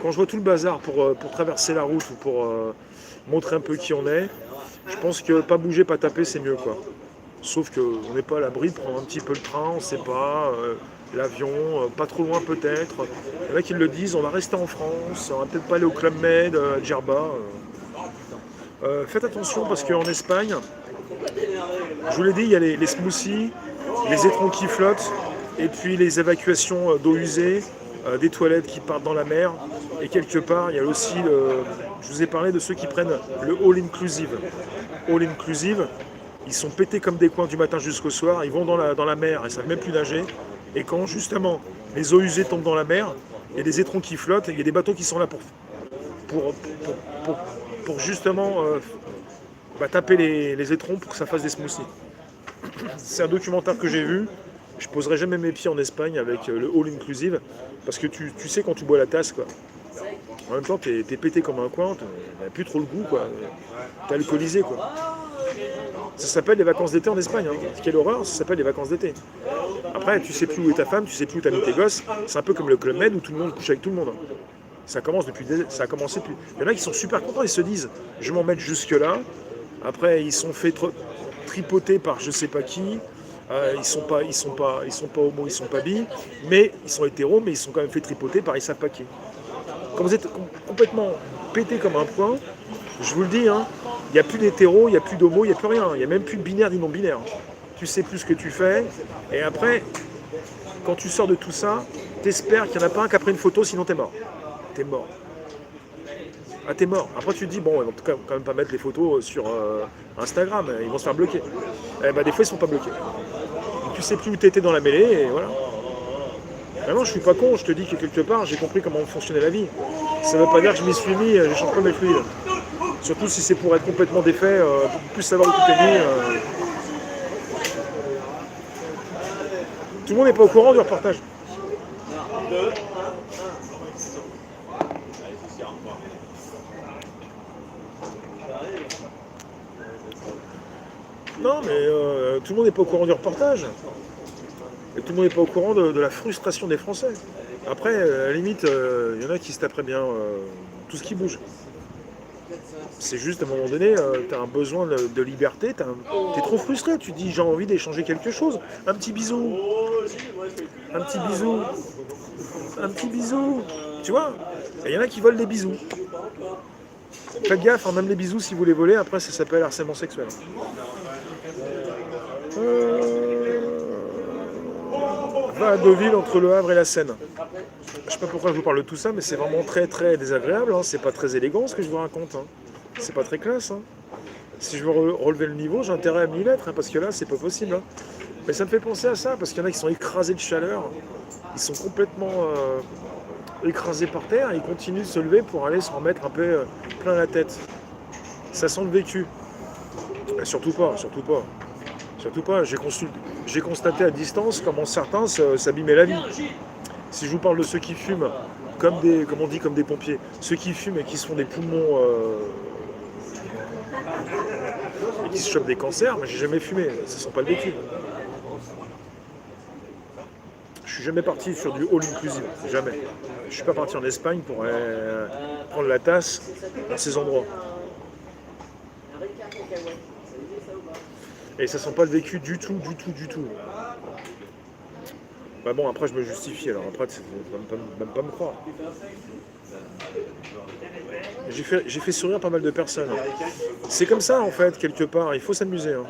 quand je vois tout le bazar pour traverser la route ou pour montrer un peu qui on est, je pense que pas bouger, pas taper, c'est mieux, quoi. Sauf qu'on n'est pas à l'abri de prendre un petit peu le train, on ne sait pas, l'avion, pas trop loin peut-être. Il y en a qui le disent, on va rester en France, on va peut-être pas aller au Club Med, à Djerba. Faites attention parce qu'en Espagne, je vous l'ai dit, il y a les smoothies, les étrons qui flottent, et puis les évacuations d'eau usée, des toilettes qui partent dans la mer. Et quelque part, il y a aussi, je vous ai parlé de ceux qui prennent le all-inclusive. All-inclusive, ils sont pétés comme des coins du matin jusqu'au soir, ils vont dans la mer, ils ne savent même plus nager. Et quand justement les eaux usées tombent dans la mer, il y a des étrons qui flottent, et il y a des bateaux qui sont là pour, pour, pour justement taper les étrons pour que ça fasse des smoothies. C'est un documentaire que j'ai vu. Je poserai jamais mes pieds en Espagne avec le all inclusive parce que tu sais quand tu bois la tasse, quoi. En même temps, t'es pété comme un coin, t'as plus trop le goût, quoi. T'es alcoolisé, quoi. Ça s'appelle les vacances d'été en Espagne, hein. Quelle horreur, ça s'appelle les vacances d'été. Après, tu sais plus où est ta femme, tu sais plus où t'as mis tes gosses. C'est un peu comme le Club Med où tout le monde couche avec tout le monde, hein. Ça a commencé depuis. Il y en a qui sont super contents, ils se disent, je vais m'en mettre jusque là. Après, ils sont fait tripoter par je sais pas qui. Ils sont pas homo, ils sont pas bi, mais ils sont hétéros, mais ils sont quand même fait tripoter par ils savent pas qui. Quand vous êtes complètement pété comme un point, je vous le dis, hein, il n'y a plus d'hétéros, il n'y a plus d'homo, il n'y a plus rien. Il n'y a même plus de binaire ni non binaire. Tu sais plus ce que tu fais. Et après, quand tu sors de tout ça, t'espères qu'il n'y en a pas un qui a pris une photo, sinon t'es mort. T'es mort. Ah, t'es mort. Après, tu te dis, bon, ils vont quand même pas mettre les photos sur Instagram, ils vont se faire bloquer. Eh ben, des fois, ils sont pas bloqués. Donc, tu sais plus où t'étais dans la mêlée, et voilà. Vraiment, je suis pas con, je te dis que quelque part, j'ai compris comment fonctionnait la vie. Ça veut pas dire que je m'y suis mis, j'échange pas mes fluides. Surtout si c'est pour être complètement défait, pour plus savoir où tout est mis. Tout le monde n'est pas au courant du reportage. Non, mais tout le monde n'est pas au courant du reportage. Et tout le monde n'est pas au courant de la frustration des Français. Après, à la limite, il y en a qui se taperaient bien tout ce qui bouge. C'est juste, à un moment donné, tu as un besoin de liberté, tu es trop frustré, tu te dis j'ai envie d'échanger quelque chose. Un petit bisou, un petit bisou, un petit bisou. Tu vois, il y en a qui volent des bisous. Faites gaffe, hein, même les bisous, si vous les volez, après ça s'appelle harcèlement sexuel. Va à Deauville entre le Havre et la Seine. Je sais pas pourquoi je vous parle de tout ça, mais c'est vraiment très très désagréable, hein. C'est pas très élégant ce que je vous raconte, hein. C'est pas très classe, hein. Si je veux relever le niveau, j'ai intérêt à m'y mettre, hein, parce que là c'est pas possible, hein. Mais ça me fait penser à ça, parce qu'il y en a qui sont écrasés de chaleur, ils sont complètement écrasés par terre, et ils continuent de se lever pour aller se remettre un peu plein la tête. Ça sent le vécu. Mais surtout pas, surtout pas. Surtout pas, j'ai constaté à distance comment certains s'abîmaient la vie. Si je vous parle de ceux qui fument, comme on dit, comme des pompiers, ceux qui fument et qui se font des poumons et qui se chopent des cancers, mais j'ai jamais fumé, ça sent pas le vécu. Je suis jamais parti sur du all inclusive, jamais. Je suis pas parti en Espagne pour prendre la tasse dans ces endroits. Et ça sent pas le vécu du tout, du tout, du tout. Bah bon, après je me justifie, alors après, même pas me croire. J'ai fait sourire pas mal de personnes. C'est comme ça en fait, quelque part, il faut s'amuser, hein.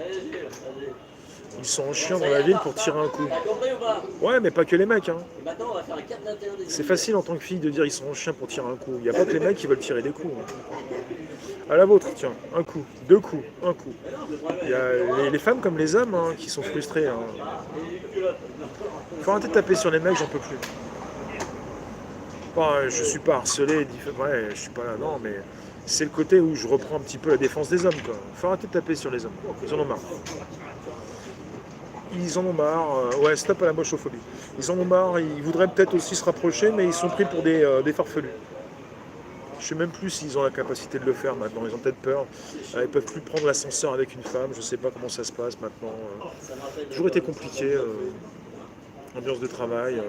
Ils sont chiants dans la ville pour tirer un coup. Ouais, mais pas que les mecs, hein. C'est facile en tant que fille de dire ils sont chiens pour tirer un coup. Il n'y a pas que les mecs qui veulent tirer des coups, hein. À la vôtre, tiens, un coup, deux coups, un coup. Il y a les femmes comme les hommes, hein, qui sont frustrés, hein. Faut arrêter de taper sur les mecs, j'en peux plus. Bon, je suis pas harcelé, ouais, je suis pas là, non, mais c'est le côté où je reprends un petit peu la défense des hommes, quoi. Faut arrêter de taper sur les hommes, ils en ont marre. Ils en ont marre, ouais, stop à la mochophobie. Ils en ont marre, ils voudraient peut-être aussi se rapprocher, mais ils sont pris pour des farfelus. Je sais même plus s'ils ont la capacité de le faire maintenant, ils ont peut-être peur. Ils peuvent plus prendre l'ascenseur avec une femme, je sais pas comment ça se passe maintenant. Toujours été compliqué, ambiance de travail.